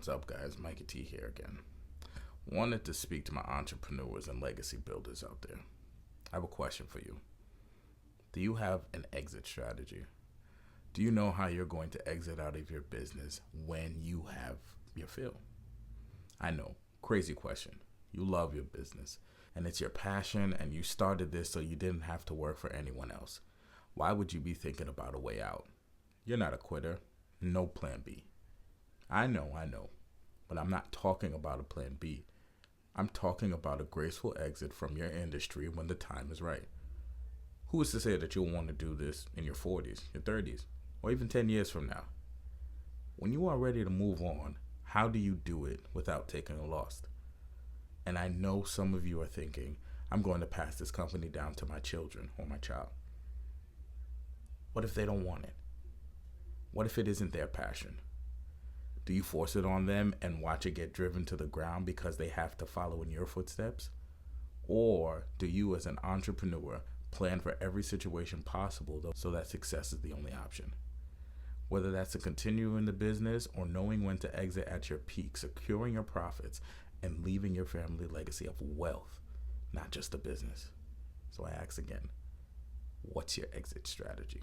What's up, guys? Mikey here again. Wanted to speak to my entrepreneurs and legacy builders out there. I have a question for you. Do you have an exit strategy? Do you know how you're going to exit out of your business when you have your fill? I know, crazy question. You love your business and it's your passion and you started this so you didn't have to work for anyone else. Why would you be thinking about a way out? You're not a quitter. No plan B. I know, but I'm not talking about a plan B. I'm talking about a graceful exit from your industry when the time is right. Who is to say that you'll want to do this in your 40s, your 30s, or even 10 years from now? When you are ready to move on, how do you do it without taking a loss? And I know some of you are thinking, I'm going to pass this company down to my children or my child. What if they don't want it? What if it isn't their passion? Do you force it on them and watch it get driven to the ground because they have to follow in your footsteps? Or do you as an entrepreneur plan for every situation possible so that success is the only option? Whether that's to continue in the business or knowing when to exit at your peak, securing your profits, and leaving your family legacy of wealth, not just a business. So I ask again, what's your exit strategy?